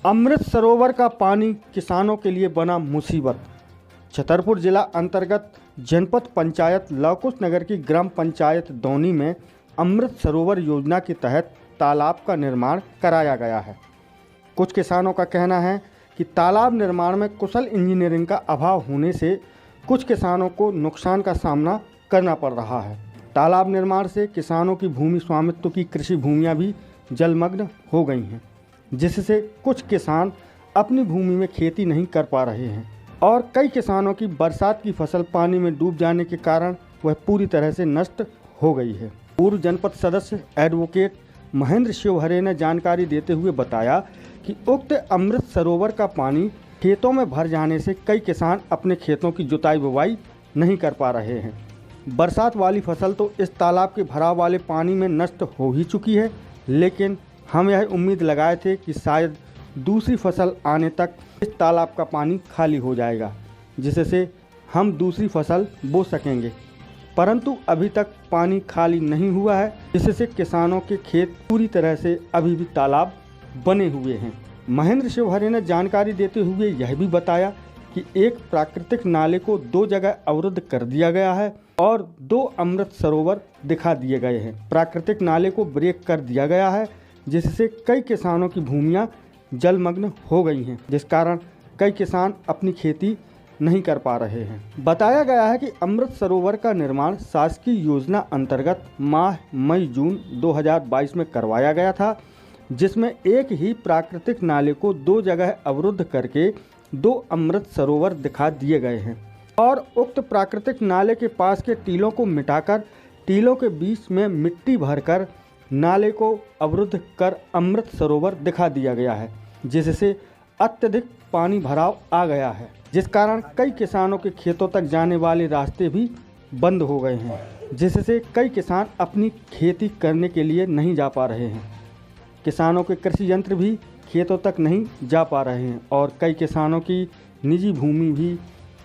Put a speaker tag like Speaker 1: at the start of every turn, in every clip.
Speaker 1: अमृत सरोवर का पानी किसानों के लिए बना मुसीबत। छतरपुर जिला अंतर्गत जनपद पंचायत लवकुश नगर की ग्राम पंचायत दौनी में अमृत सरोवर योजना के तहत तालाब का निर्माण कराया गया है। कुछ किसानों का कहना है कि तालाब निर्माण में कुशल इंजीनियरिंग का अभाव होने से कुछ किसानों को नुकसान का सामना करना पड़ रहा है। तालाब निर्माण से किसानों की भूमि स्वामित्व की कृषि भूमियां भी जलमग्न हो गई हैं, जिससे कुछ किसान अपनी भूमि में खेती नहीं कर पा रहे हैं और कई किसानों की बरसात की फसल पानी में डूब जाने के कारण वह पूरी तरह से नष्ट हो गई है। पूर्व जनपद सदस्य एडवोकेट महेंद्र शिवहरे ने जानकारी देते हुए बताया कि उक्त अमृत सरोवर का पानी खेतों में भर जाने से कई किसान अपने खेतों की जुताई बुवाई नहीं कर पा रहे हैं। बरसात वाली फसल तो इस तालाब के भराव वाले पानी में नष्ट हो ही चुकी है, लेकिन हम यह उम्मीद लगाए थे कि शायद दूसरी फसल आने तक इस तालाब का पानी खाली हो जाएगा, जिससे हम दूसरी फसल बो सकेंगे, परंतु अभी तक पानी खाली नहीं हुआ है, जिससे किसानों के खेत पूरी तरह से अभी भी तालाब बने हुए हैं। महेंद्र शिवहरे ने जानकारी देते हुए यह भी बताया कि एक प्राकृतिक नाले को 2 जगह अवरुद्ध कर दिया गया है और 2 अमृत सरोवर दिखा दिए गए हैं। प्राकृतिक नाले को ब्रेक कर दिया गया है, जिससे कई किसानों की भूमियां जलमग्न हो गई हैं, जिस कारण कई किसान अपनी खेती नहीं कर पा रहे हैं। बताया गया है कि अमृत सरोवर का निर्माण शासकीय योजना अंतर्गत माह मई जून 2022 में करवाया गया था, जिसमें एक ही प्राकृतिक नाले को 2 जगह अवरुद्ध करके 2 अमृत सरोवर दिखा दिए गए हैं और उक्त प्राकृतिक नाले के पास के टीलों को मिटाकर टीलों के बीच में मिट्टी भरकर नाले को अवरुद्ध कर अमृत सरोवर दिखा दिया गया है, जिससे अत्यधिक पानी भराव आ गया है, जिस कारण कई किसानों के खेतों तक जाने वाले रास्ते भी बंद हो गए हैं, जिससे कई किसान अपनी खेती करने के लिए नहीं जा पा रहे हैं। किसानों के कृषि यंत्र भी खेतों तक नहीं जा पा रहे हैं और कई किसानों की निजी भूमि भी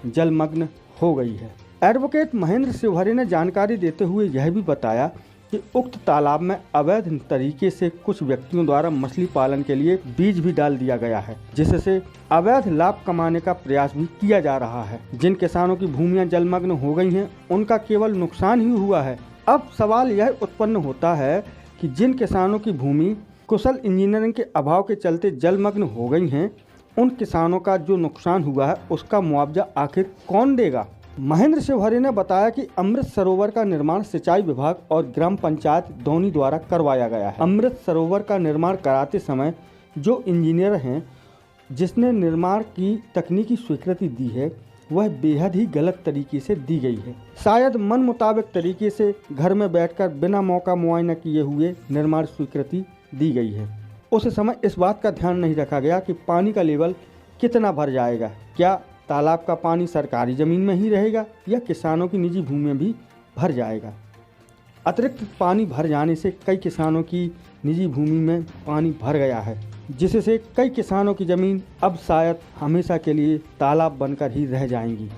Speaker 1: जलमग्न हो गई है। एडवोकेट महेंद्र शिवहरे ने जानकारी देते हुए यह भी बताया कि उक्त तालाब में अवैध तरीके से कुछ व्यक्तियों द्वारा मछली पालन के लिए बीज भी डाल दिया गया है, जिससे अवैध लाभ कमाने का प्रयास भी किया जा रहा है। जिन किसानों की भूमियां जलमग्न हो गई हैं, उनका केवल नुकसान ही हुआ है। अब सवाल यह उत्पन्न होता है कि जिन किसानों की भूमि कुशल इंजीनियरिंग के अभाव के चलते जलमग्न हो गई हैं, उन किसानों का जो नुकसान हुआ है उसका मुआवजा आखिर कौन देगा। महेंद्र शिवहरे ने बताया कि अमृत सरोवर का निर्माण सिंचाई विभाग और ग्राम पंचायत दौनी द्वारा करवाया गया है। अमृत सरोवर का निर्माण कराते समय जो इंजीनियर हैं, जिसने निर्माण की तकनीकी स्वीकृति दी है, वह बेहद ही गलत तरीके से दी गई है। शायद मन मुताबिक तरीके से घर में बैठकर बिना मौका मुआयना किए हुए निर्माण स्वीकृति दी गई है। उस समय इस बात का ध्यान नहीं रखा गया कि पानी का लेवल कितना भर जाएगा, क्या तालाब का पानी सरकारी ज़मीन में ही रहेगा या किसानों की निजी भूमि में भी भर जाएगा। अतिरिक्त पानी भर जाने से कई किसानों की निजी भूमि में पानी भर गया है, जिससे कई किसानों की ज़मीन अब शायद हमेशा के लिए तालाब बनकर ही रह जाएंगी।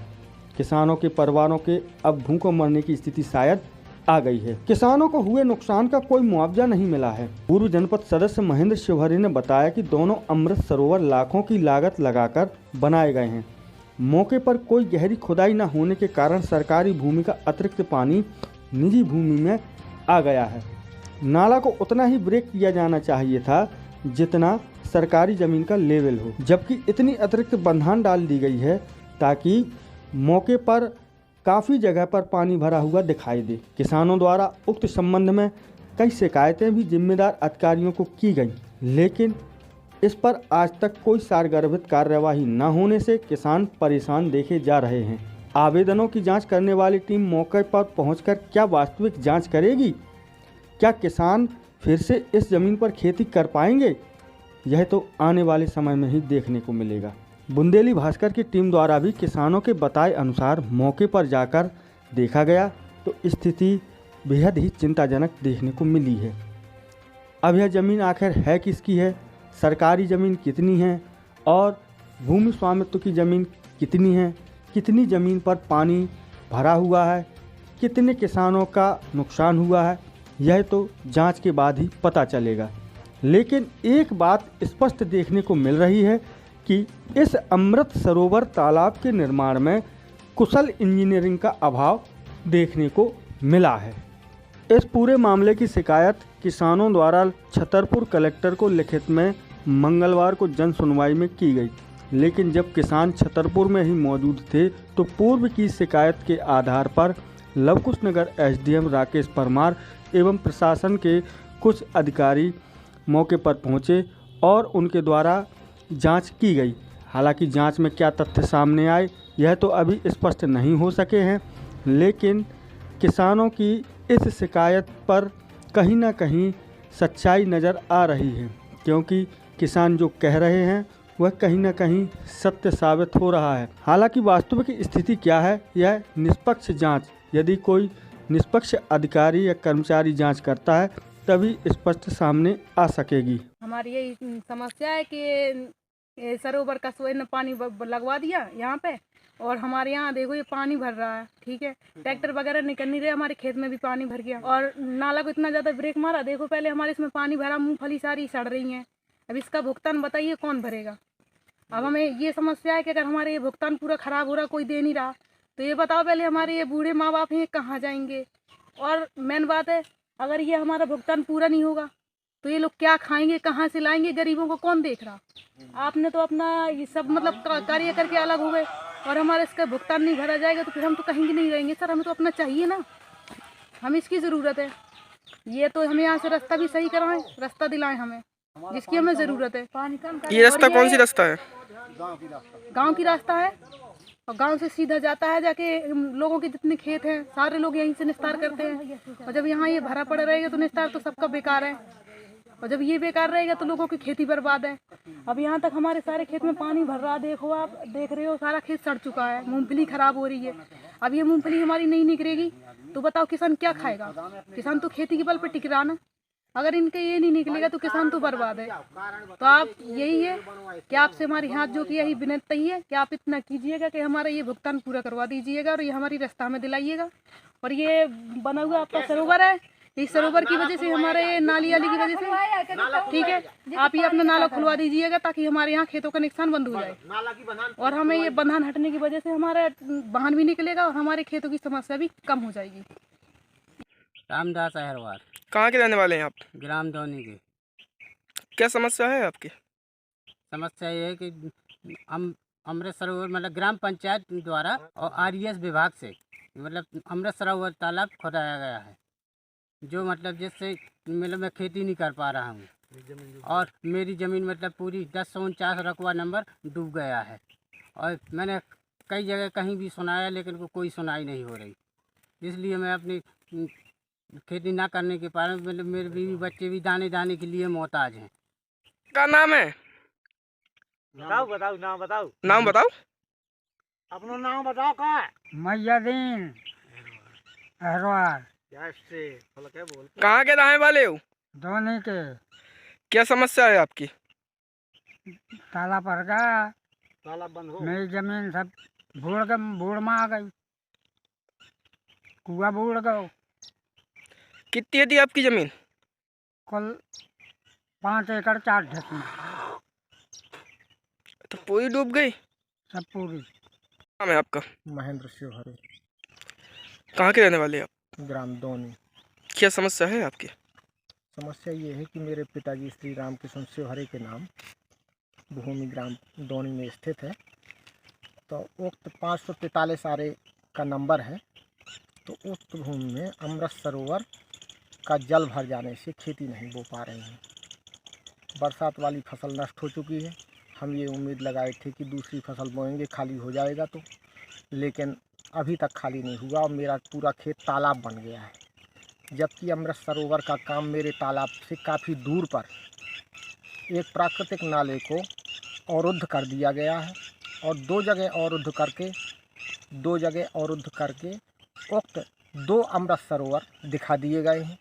Speaker 1: किसानों के परिवारों के अब भूखों मरने की स्थिति शायद आ गई है। किसानों को हुए नुकसान का कोई मुआवजा नहीं मिला है। पूर्व जनपद सदस्य महेंद्र शिवहरे ने बताया कि दोनों अमृत सरोवर लाखों की लागत लगाकर बनाए गए हैं। मौके पर कोई गहरी खुदाई न होने के कारण सरकारी भूमि का अतिरिक्त पानी निजी भूमि में आ गया है। नाला को उतना ही ब्रेक किया जाना चाहिए था जितना सरकारी जमीन का लेवल हो, जबकि इतनी अतिरिक्त बंधान डाल दी गई है ताकि मौके पर काफ़ी जगह पर पानी भरा हुआ दिखाई दे। किसानों द्वारा उक्त संबंध में कई शिकायतें भी जिम्मेदार अधिकारियों को की गई, लेकिन इस पर आज तक कोई सारगर्भित कार्यवाही न होने से किसान परेशान देखे जा रहे हैं। आवेदनों की जांच करने वाली टीम मौके पर पहुंचकर क्या वास्तविक जांच करेगी? क्या किसान फिर से इस ज़मीन पर खेती कर पाएंगे? यह तो आने वाले समय में ही देखने को मिलेगा। बुंदेली भास्कर की टीम द्वारा भी किसानों के बताए अनुसार मौके पर जाकर देखा गया तो स्थिति बेहद ही चिंताजनक देखने को मिली है। अब यह ज़मीन आखिर है किसकी है, सरकारी ज़मीन कितनी है और भूमि स्वामित्व की ज़मीन कितनी है, कितनी ज़मीन पर पानी भरा हुआ है, कितने किसानों का नुकसान हुआ है, यह तो जांच के बाद ही पता चलेगा। लेकिन एक बात स्पष्ट देखने को मिल रही है कि इस अमृत सरोवर तालाब के निर्माण में कुशल इंजीनियरिंग का अभाव देखने को मिला है। इस पूरे मामले की शिकायत किसानों द्वारा छतरपुर कलेक्टर को लिखित में मंगलवार को जन सुनवाई में की गई, लेकिन जब किसान छतरपुर में ही मौजूद थे तो पूर्व की शिकायत के आधार पर लवकुश नगर एसडीएम राकेश परमार एवं प्रशासन के कुछ अधिकारी मौके पर पहुंचे और उनके द्वारा जांच की गई। हालांकि जांच में क्या तथ्य सामने आए यह तो अभी स्पष्ट नहीं हो सके हैं, लेकिन किसानों की इस शिकायत पर कहीं ना कहीं सच्चाई नज़र आ रही है, क्योंकि किसान जो कह रहे हैं वह कहीं ना कहीं सत्य साबित हो रहा है। हालांकि वास्तविक स्थिति क्या है यह निष्पक्ष जांच, यदि कोई निष्पक्ष अधिकारी या कर्मचारी जांच करता है तभी स्पष्ट सामने आ सकेगी।
Speaker 2: हमारी यही समस्या है कि ये सरोवर का स्वयं पानी लगवा दिया यहाँ पे, और हमारे यहाँ देखो ये पानी भर रहा है, ठीक है, ट्रैक्टर वगैरह निकल नहीं रहे, हमारे खेत में भी पानी भर गया और नाला को इतना ज़्यादा ब्रेक मारा। देखो पहले हमारे इसमें पानी भरा, मूंगफली सारी सड़ रही हैं। अब इसका भुगतान बताइए कौन भरेगा। अब हमें ये समस्या है कि अगर हमारे ये भुगतान पूरा ख़राब हो रहा, कोई दे नहीं रहा, तो ये बताओ पहले हमारे ये बूढ़े माँ बाप हैं कहाँ जाएंगे। और मेन बात है, अगर ये हमारा भुगतान पूरा नहीं होगा तो ये लोग क्या खाएंगे, कहाँ से लाएंगे, गरीबों को कौन देख रहा। आपने तो अपना ये सब मतलब कार्य करके अलग हो गए और हमारा इसका भुगतान नहीं भरा जाएगा तो फिर हम तो कहीं नहीं रहेंगे। सर हमें तो अपना चाहिए ना, हमें इसकी ज़रूरत है। ये तो हमें यहाँ से रास्ता भी सही कराएं, रास्ता दिलाएं हमें, जिसकी हमें ज़रूरत है। पानी कम।
Speaker 3: ये रास्ता कौन सी रास्ता है?
Speaker 2: गाँव की रास्ता है और गांव से सीधा जाता है, जाके लोगों के जितने खेत हैं सारे लोग यहीं से निस्तार करते हैं। और जब यहाँ ये भरा पड़ा रहेगा तो निस्तार तो सबका बेकार है, और जब ये बेकार रहेगा तो लोगों की खेती बर्बाद है। अब यहाँ तक हमारे सारे खेत में पानी भर रहा, देखो आप देख रहे हो सारा खेत सड़ चुका है, मूंगफली खराब हो रही है। अब ये मूंगफली हमारी नहीं निकलेगी तो बताओ किसान क्या खाएगा। किसान तो खेती के बल पर टिक रहा ना, अगर इनके ये नहीं निकलेगा तो किसान तो बर्बाद है। तो आप यही है कि आपसे हमारी हाथ जो कि यही विनती ही है कि आप इतना कीजिएगा कि हमारा ये भुगतान पूरा करवा दीजिएगा और ये हमारी रास्ता में दिलाइएगा। और ये बना हुआ आपका सरोवर है, इस सरोवर की वजह से हमारे नाली वाली की वजह से, ठीक है, आप ये अपना नाला खुलवा दीजिएगा ताकि हमारे यहाँ खेतों का नुकसान बंद हो जाए और हमें ये बंधन हटने की वजह से हमारा वाहन भी निकलेगा और हमारे खेतों की समस्या भी कम हो जाएगी।
Speaker 4: रामदास अहरवाल।
Speaker 3: कहाँ के रहने वाले हैं आप?
Speaker 4: ग्राम दौनी के।
Speaker 3: क्या समस्या है आपकी?
Speaker 4: समस्या ये है कि अमृत सरोवर मतलब ग्राम पंचायत द्वारा और आरईएस विभाग से मतलब अमृत सरोवर तालाब खोदाया गया है, जो मतलब जिससे मतलब मैं खेती नहीं कर पा रहा हूँ और मेरी ज़मीन मतलब पूरी 1049 रकबा नंबर डूब गया है। और मैंने कई जगह कहीं भी सुनाया लेकिन कोई सुनाई नहीं हो रही, इसलिए मैं अपनी खेती ना करने के कारण मतलब मेरे बीवी बच्चे भी दाने दाने के लिए मोहताज हैं।
Speaker 3: क्या नाम है?
Speaker 5: बताओ नाम बताओ।
Speaker 3: नाम बताओ।
Speaker 5: अपना नाम बताओ। का
Speaker 6: मैयादीन अहरवाल।
Speaker 3: कहाँ के रहने वाले हो?
Speaker 6: धोनी के।
Speaker 3: क्या समस्या है आपकी?
Speaker 6: तालाब भर गया,
Speaker 5: तालाब बंद हो,
Speaker 6: मेरी जमीन सब बूढ़ में आ गई, कुआ बूढ़ गयो।
Speaker 3: कितनी थी आपकी जमीन?
Speaker 6: कुल 5 एकड़ 4 ढेक में।
Speaker 3: तो पूरी डूब गई?
Speaker 6: सब पूरी।
Speaker 3: नाम है आपका?
Speaker 5: महेंद्र शिवहरी।
Speaker 3: कहाँ के रहने वाले हैं आप?
Speaker 5: ग्राम दौनी।
Speaker 3: क्या समस्या है आपकी?
Speaker 5: समस्या ये है कि मेरे पिताजी श्री राम किशन शिवहरी के नाम भूमि ग्राम दौनी में स्थित है। तो उक्त 543 आरे का नंबर है। तो उक्त भूमि में अमृत सरोवर का जल भर जाने से खेती नहीं बो पा रही है। बरसात वाली फसल नष्ट हो चुकी है। हम ये उम्मीद लगाए थे कि दूसरी फसल बोएंगे, खाली हो जाएगा, तो लेकिन अभी तक खाली नहीं हुआ और मेरा पूरा खेत तालाब बन गया है। जबकि अमृत सरोवर का काम मेरे तालाब से काफ़ी दूर पर एक प्राकृतिक नाले को अवरुद्ध कर दिया गया है और दो जगह अवरुद्ध करके उक्त 2 अमृत सरोवर दिखा दिए गए हैं।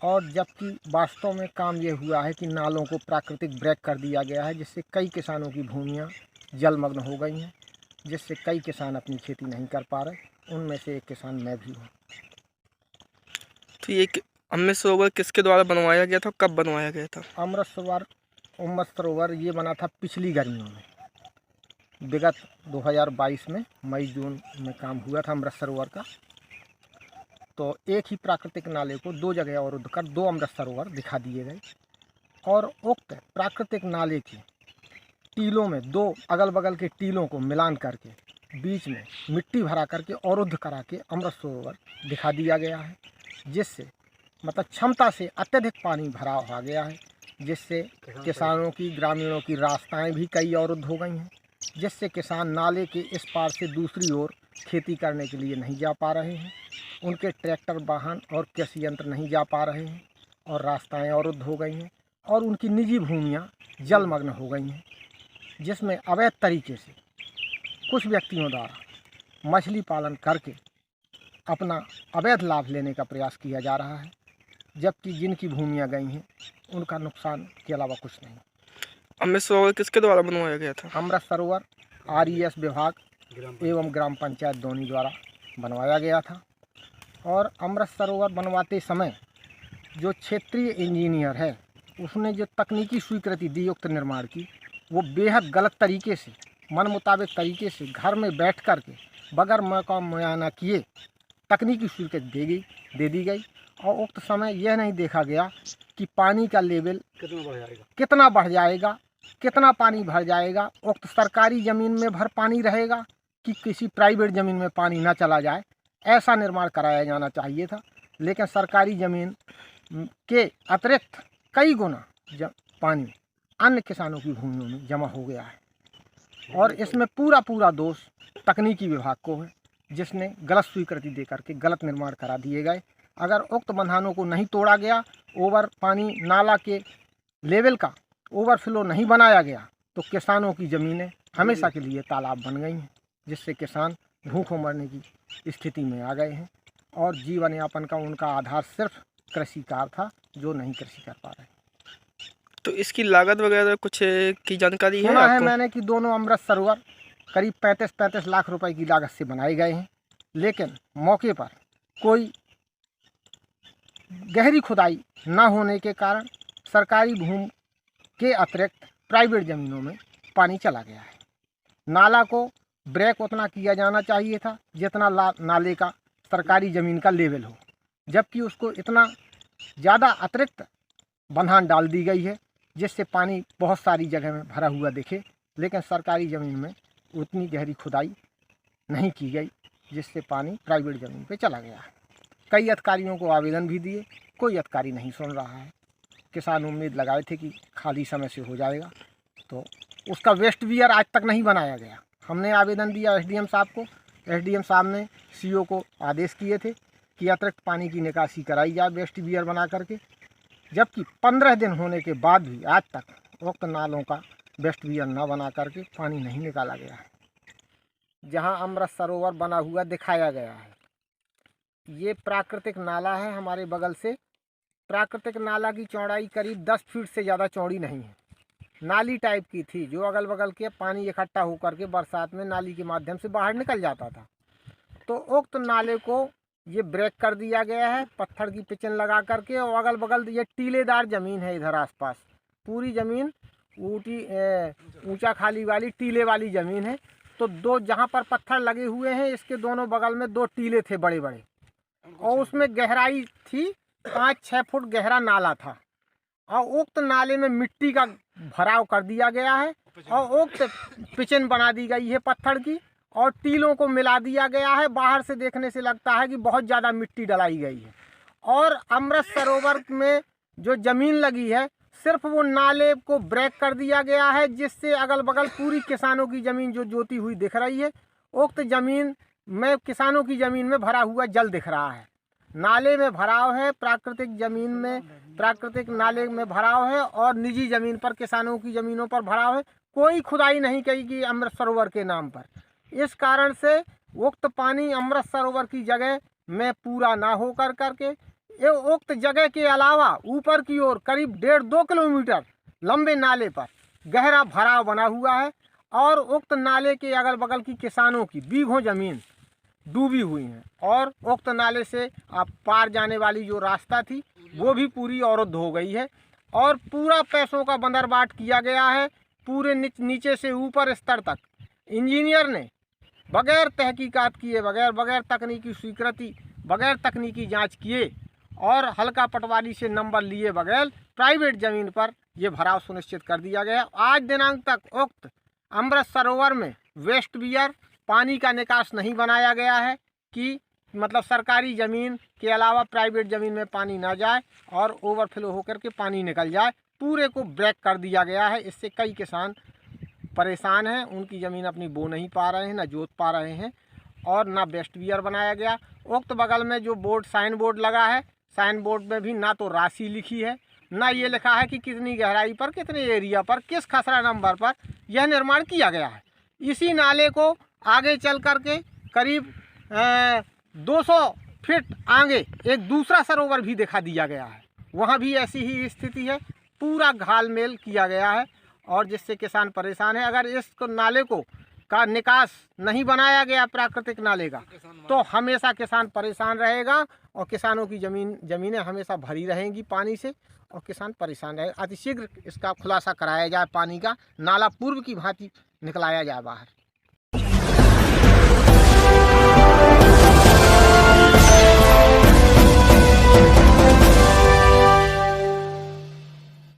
Speaker 5: और जबकि वास्तव में काम ये हुआ है कि नालों को प्राकृतिक ब्रेक कर दिया गया है, जिससे कई किसानों की भूमियाँ जलमग्न हो गई हैं, जिससे कई किसान अपनी खेती नहीं कर पा रहे। उनमें से एक किसान मैं भी हूँ।
Speaker 3: तो ये अमृत सरोवर किसके द्वारा बनवाया गया था, कब बनवाया गया था?
Speaker 5: अमृत सरोवर ये बना था पिछली गर्मियों में, विगत 2022 में मई जून में काम हुआ था अमृत सरोवर का। तो एक ही प्राकृतिक नाले को दो जगह अवरुद्ध कर दो अमृत सरोवर दिखा दिए गए और उक्त प्राकृतिक नाले की टीलों में दो अगल बगल के टीलों को मिलान करके बीच में मिट्टी भरा करके अवरुद्ध करा के अमृत सरोवर दिखा दिया गया है, जिससे मतलब क्षमता से अत्यधिक पानी भरा आ गया है, जिससे किसानों की ग्रामीणों की रास्ताएं भी कई अवरुद्ध हो गई हैं, जिससे किसान नाले के इस पार से दूसरी ओर खेती करने के लिए नहीं जा पा रहे हैं, उनके ट्रैक्टर वाहन और कृषि यंत्र नहीं जा पा रहे हैं और रास्ताएं अवरुद्ध हो गई हैं और उनकी निजी भूमियां जलमग्न हो गई हैं, जिसमें अवैध तरीके से कुछ व्यक्तियों द्वारा मछली पालन करके अपना अवैध लाभ लेने का प्रयास किया जा रहा है, जबकि जिनकी भूमियां गई हैं उनका नुकसान के अलावा कुछ नहीं।
Speaker 3: अमृत सरोवर किसके द्वारा बनवाया गया था?
Speaker 5: अमृत सरोवर RES विभाग एवं ग्राम पंचायत दोनों द्वारा बनवाया गया था और अमृत सरोवर बनवाते समय जो क्षेत्रीय इंजीनियर है उसने जो तकनीकी स्वीकृति दी उक्त निर्माण की, वो बेहद गलत तरीके से मन मुताबिक तरीके से घर में बैठ कर के बगैर मौका मुआयना किए तकनीकी स्वीकृति दे दी गई और उक्त समय यह नहीं देखा गया कि पानी का लेवल कितना बढ़ जाएगा, कितना पानी भर जाएगा, उक्त सरकारी ज़मीन में भर पानी रहेगा कि किसी प्राइवेट ज़मीन में पानी ना चला जाए, ऐसा निर्माण कराया जाना चाहिए था। लेकिन सरकारी ज़मीन के अतिरिक्त कई गुना पानी अन्य किसानों की भूमियों में जमा हो गया है और इसमें पूरा दोष तकनीकी विभाग को है, जिसने गलत स्वीकृति दे करके गलत निर्माण करा दिए गए। अगर उक्त बंधानों को नहीं तोड़ा गया, ओवर पानी नाला के लेवल का ओवरफ्लो नहीं बनाया गया, तो किसानों की ज़मीनें हमेशा के लिए तालाब बन गई हैं, जिससे किसान भूखों मरने की स्थिति में आ गए हैं और जीवन यापन का उनका आधार सिर्फ कृषि कार्य था, जो नहीं कृषि कर पा रहे।
Speaker 3: तो इसकी लागत वगैरह कुछ की जानकारी है
Speaker 5: सुना है
Speaker 3: आपको?
Speaker 5: मैंने कि दोनों अमृत सरोवर करीब 35 लाख रुपए की लागत से बनाए गए हैं, लेकिन मौके पर कोई गहरी खुदाई ना होने के कारण सरकारी भूमि के अतिरिक्त प्राइवेट ज़मीनों में पानी चला गया है। नाला को ब्रेक उतना किया जाना चाहिए था जितना नाले का सरकारी ज़मीन का लेवल हो, जबकि उसको इतना ज़्यादा अतिरिक्त बंधान डाल दी गई है, जिससे पानी बहुत सारी जगह में भरा हुआ दिखे, लेकिन सरकारी ज़मीन में उतनी गहरी खुदाई नहीं की गई, जिससे पानी प्राइवेट ज़मीन पे चला गया है। कई अधिकारियों को आवेदन भी दिए, कोई अधिकारी नहीं सुन रहा है। किसान उम्मीद लगाए थे कि खाली समय से हो जाएगा, तो उसका वेस्ट वियर आज तक नहीं बनाया गया। हमने आवेदन दिया SDM साहब को, SDM साहब ने CO को आदेश किए थे कि अतिरिक्त पानी की निकासी कराई जाए वेस्ट वियर बना करके, जबकि 15 दिन होने के बाद भी आज तक उक्त नालों का वेस्ट वियर न बना करके पानी नहीं निकाला गया है। जहां अमृत सरोवर बना हुआ दिखाया गया है, ये प्राकृतिक नाला है हमारे बगल से। प्राकृतिक नाला की चौड़ाई करीब 10 फीट से ज़्यादा चौड़ी नहीं है, नाली टाइप की थी, जो अगल बगल के पानी इकट्ठा होकर के बरसात में नाली के माध्यम से बाहर निकल जाता था। तो उक्त नाले को ये ब्रेक कर दिया गया है पत्थर की पिचन लगा करके, और अगल बगल ये टीलेदार ज़मीन है, इधर आसपास पूरी ज़मीन ऊंचा खाली वाली टीले वाली ज़मीन है। तो दो जहाँ पर पत्थर लगे हुए हैं, इसके दोनों बगल में 2 टीले थे बड़े बड़े, और उसमें गहराई थी 5-6 फुट गहरा नाला था, और उक्त नाले में मिट्टी का भराव कर दिया गया है और उक्त पिचन बना दी गई है पत्थर की, और टीलों को मिला दिया गया है। बाहर से देखने से लगता है कि बहुत ज़्यादा मिट्टी डलाई गई है। और अमृत सरोवर में जो ज़मीन लगी है, सिर्फ वो नाले को ब्रेक कर दिया गया है, जिससे अगल बगल पूरी किसानों की ज़मीन जो जोती हुई दिख रही है, उक्त ज़मीन में किसानों की ज़मीन में भरा हुआ जल दिख रहा है। नाले में भराव है, प्राकृतिक ज़मीन में प्राकृतिक नाले में भराव है, और निजी ज़मीन पर किसानों की ज़मीनों पर भराव है। कोई खुदाई नहीं की गई अमृत सरोवर के नाम पर। इस कारण से उक्त पानी अमृत सरोवर की जगह में पूरा ना हो करके ये उक्त जगह के अलावा ऊपर की ओर करीब 1.5-2 किलोमीटर लंबे नाले पर गहरा भराव बना हुआ है, और उक्त नाले के अगल बगल की किसानों की बीघों ज़मीन डूबी हुई हैं और उक्त नाले से आप पार जाने वाली जो रास्ता थी वो भी पूरी अवरुद्ध हो गई है और पूरा पैसों का बंदरबाट किया गया है। पूरे नीचे से ऊपर स्तर तक इंजीनियर ने बगैर तहकीकात किए, बगैर तकनीकी स्वीकृति, बगैर तकनीकी जांच किए और हल्का पटवारी से नंबर लिए बगैर प्राइवेट ज़मीन पर यह भराव सुनिश्चित कर दिया गया। आज दिनांक तक उक्त अमृत सरोवर में वेस्ट बियर पानी का निकास नहीं बनाया गया है कि मतलब सरकारी ज़मीन के अलावा प्राइवेट ज़मीन में पानी ना जाए और ओवरफ्लो होकर के पानी निकल जाए। पूरे को ब्रेक कर दिया गया है। इससे कई किसान परेशान हैं, उनकी ज़मीन अपनी बो नहीं पा रहे हैं, ना जोत पा रहे हैं और ना वेस्ट बियर बनाया गया। उक्त बगल में जो बोर्ड साइन बोर्ड लगा है, साइन बोर्ड में भी ना तो राशि लिखी है, ना ये लिखा है कि कितनी गहराई पर, कितने एरिया पर, किस खसरा नंबर पर यह निर्माण किया गया है। इसी नाले को आगे चल कर के करीब 200 फीट आगे एक दूसरा सरोवर भी दिखा दिया गया है, वहाँ भी ऐसी ही स्थिति है। पूरा घालमेल किया गया है और जिससे किसान परेशान है। अगर इस नाले को का निकास नहीं बनाया गया प्राकृतिक नाले का तो हमेशा किसान परेशान रहेगा और किसानों की ज़मीनें हमेशा भरी रहेंगी पानी से और किसान परेशान रहेगा। अतिशीघ्र इसका खुलासा कराया जाए, पानी का नाला पूर्व की भांति निकलाया जाए बाहर।